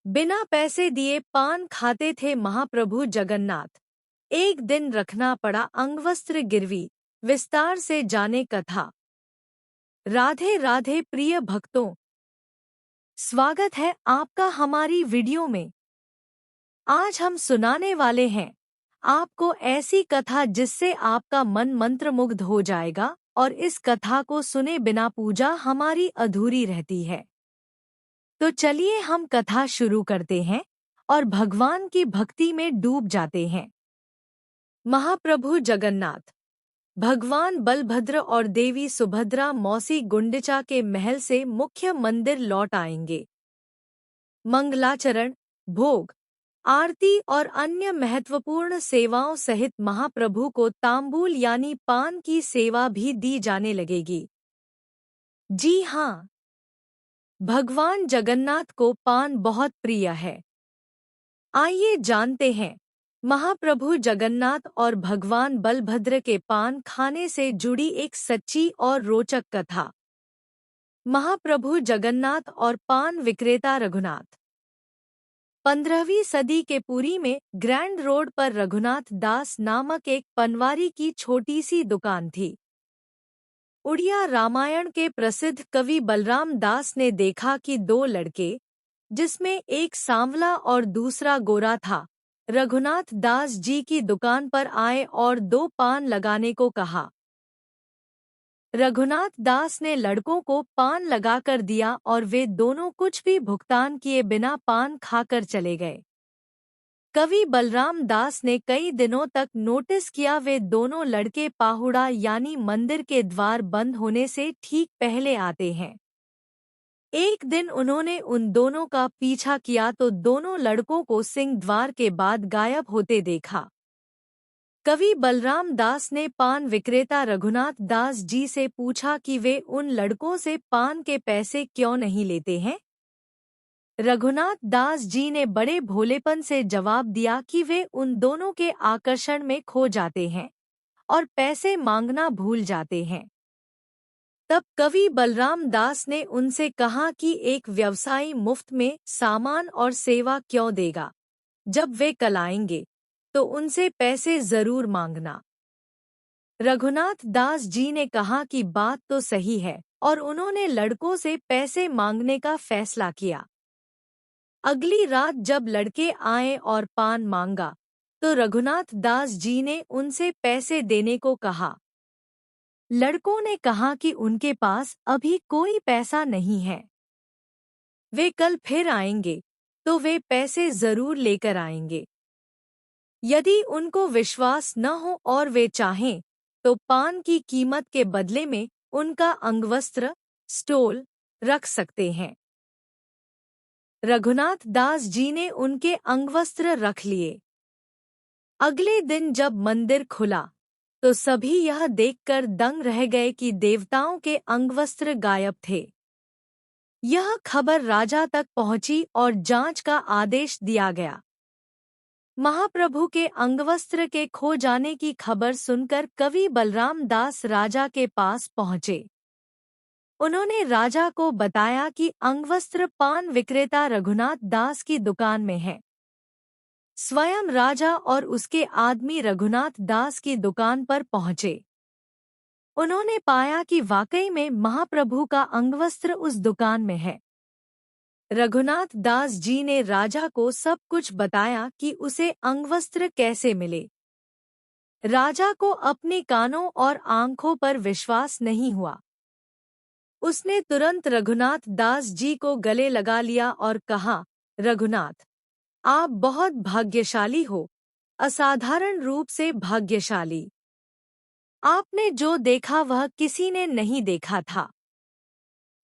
बिना पैसे दिए पान खाते थे महाप्रभु जगन्नाथ। एक दिन रखना पड़ा अंगवस्त्र गिरवी। विस्तार से जाने कथा। राधे राधे प्रिय भक्तों, स्वागत है आपका हमारी वीडियो में। आज हम सुनाने वाले हैं आपको ऐसी कथा जिससे आपका मन मंत्रमुग्ध हो जाएगा, और इस कथा को सुने बिना पूजा हमारी अधूरी रहती है। तो चलिए हम कथा शुरू करते हैं और भगवान की भक्ति में डूब जाते हैं। महाप्रभु जगन्नाथ। भगवान बलभद्र और देवी सुभद्रा मौसी गुंडिचा के महल से मुख्य मंदिर लौट आएंगे। मंगलाचरण, भोग, आरती और अन्य महत्वपूर्ण सेवाओं सहित महाप्रभु को तांबूल यानी पान की सेवा भी दी जाने लगेगी। जी हाँ, भगवान जगन्नाथ को पान बहुत प्रिय है। आइए जानते हैं महाप्रभु जगन्नाथ और भगवान बलभद्र के पान खाने से जुड़ी एक सच्ची और रोचक कथा। महाप्रभु जगन्नाथ और पान विक्रेता रघुनाथ। 15वीं सदी के पुरी में ग्रैंड रोड पर रघुनाथ दास नामक एक पनवारी की छोटी सी दुकान थी। उड़िया रामायण के प्रसिद्ध कवि बलराम दास ने देखा कि दो लड़के, जिसमें एक सांवला और दूसरा गोरा था, रघुनाथ दास जी की दुकान पर आए और दो पान लगाने को कहा। रघुनाथ दास ने लड़कों को पान लगाकर दिया और वे दोनों कुछ भी भुगतान किए बिना पान खाकर चले गए। कवि बलराम दास ने कई दिनों तक नोटिस किया वे दोनों लड़के पाहुड़ा यानी मंदिर के द्वार बंद होने से ठीक पहले आते हैं। एक दिन उन्होंने उन दोनों का पीछा किया तो दोनों लड़कों को सिंह द्वार के बाद गायब होते देखा। कवि बलराम दास ने पान विक्रेता रघुनाथ दास जी से पूछा कि वे उन लड़कों से पान के पैसे क्यों नहीं लेते हैं। रघुनाथ दास जी ने बड़े भोलेपन से जवाब दिया कि वे उन दोनों के आकर्षण में खो जाते हैं और पैसे मांगना भूल जाते हैं। तब कवि बलराम दास ने उनसे कहा कि एक व्यवसायी मुफ्त में सामान और सेवा क्यों देगा। जब वे कल आएंगे तो उनसे पैसे जरूर मांगना। रघुनाथ दास जी ने कहा कि बात तो सही है, और उन्होंने लड़कों से पैसे मांगने का फैसला किया। अगली रात जब लड़के आए और पान मांगा तो रघुनाथ दास जी ने उनसे पैसे देने को कहा। लड़कों ने कहा कि उनके पास अभी कोई पैसा नहीं है, वे कल फिर आएंगे तो वे पैसे जरूर लेकर आएंगे। यदि उनको विश्वास न हो और वे चाहें तो पान की कीमत के बदले में उनका अंगवस्त्र, स्टोल रख सकते हैं। रघुनाथ दास जी ने उनके अंगवस्त्र रख लिए। अगले दिन जब मंदिर खुला तो सभी यह देखकर दंग रह गए कि देवताओं के अंगवस्त्र गायब थे। यह खबर राजा तक पहुंची और जांच का आदेश दिया गया। महाप्रभु के अंगवस्त्र के खो जाने की खबर सुनकर कवि बलराम दास राजा के पास पहुंचे। उन्होंने राजा को बताया कि अंगवस्त्र पान विक्रेता रघुनाथ दास की दुकान में है। स्वयं राजा और उसके आदमी रघुनाथ दास की दुकान पर पहुंचे। उन्होंने पाया कि वाकई में महाप्रभु का अंगवस्त्र उस दुकान में है। रघुनाथ दास जी ने राजा को सब कुछ बताया कि उसे अंगवस्त्र कैसे मिले। राजा को अपने कानों और आंखों पर विश्वास नहीं हुआ। उसने तुरंत रघुनाथ दास जी को गले लगा लिया और कहा, रघुनाथ, आप बहुत भाग्यशाली हो, असाधारण रूप से भाग्यशाली। आपने जो देखा वह किसी ने नहीं देखा था।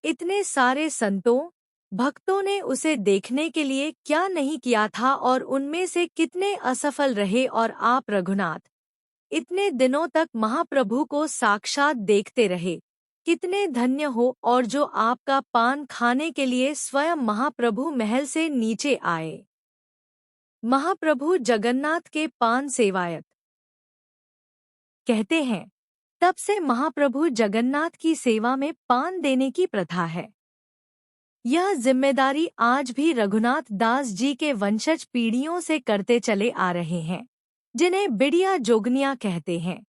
इतने सारे संतों, भक्तों ने उसे देखने के लिए क्या नहीं किया था, और उनमें से कितने असफल रहे, और आप रघुनाथ इतने दिनों तक महाप्रभु को साक्षात देखते रहे। कितने धन्य हो, और जो आपका पान खाने के लिए स्वयं महाप्रभु महल से नीचे आए। महाप्रभु जगन्नाथ के पान सेवायत। कहते हैं, तब से महाप्रभु जगन्नाथ की सेवा में पान देने की प्रथा है। यह जिम्मेदारी आज भी रघुनाथ दास जी के वंशज पीढ़ियों से करते चले आ रहे हैं, जिन्हें बिड़िया जोगनिया कहते हैं।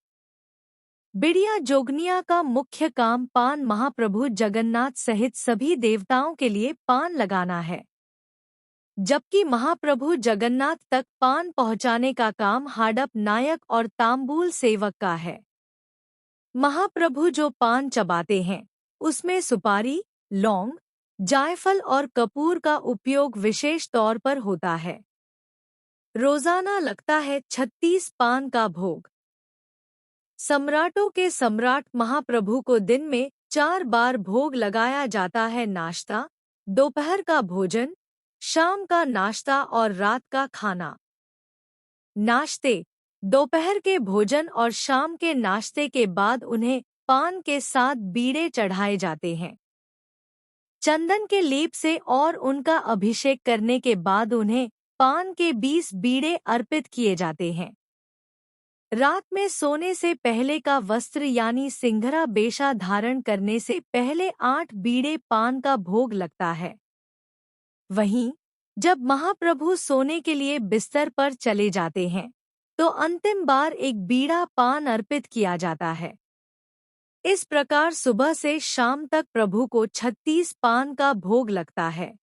बिड़िया जोगनिया का मुख्य काम पान महाप्रभु जगन्नाथ सहित सभी देवताओं के लिए पान लगाना है, जबकि महाप्रभु जगन्नाथ तक पान पहुंचाने का काम हाडप नायक और तांबूल सेवक का है। महाप्रभु जो पान चबाते हैं, उसमें सुपारी, लौंग, जायफल और कपूर का उपयोग विशेष तौर पर होता है। रोजाना लगता है 36 पान का भोग। सम्राटों के सम्राट महाप्रभु को दिन में 4 बार भोग लगाया जाता है। नाश्ता, दोपहर का भोजन, शाम का नाश्ता और रात का खाना। नाश्ते, दोपहर के भोजन और शाम के नाश्ते के बाद उन्हें पान के साथ बीड़े चढ़ाए जाते हैं। चंदन के लेप से और उनका अभिषेक करने के बाद उन्हें पान के 20 बीड़े अर्पित किए जाते हैं। रात में सोने से पहले का वस्त्र यानी सिंघरा बेशा धारण करने से पहले 8 बीड़े पान का भोग लगता है। वहीं जब महाप्रभु सोने के लिए बिस्तर पर चले जाते हैं, तो अंतिम बार एक बीड़ा पान अर्पित किया जाता है। इस प्रकार सुबह से शाम तक प्रभु को 36 पान का भोग लगता है।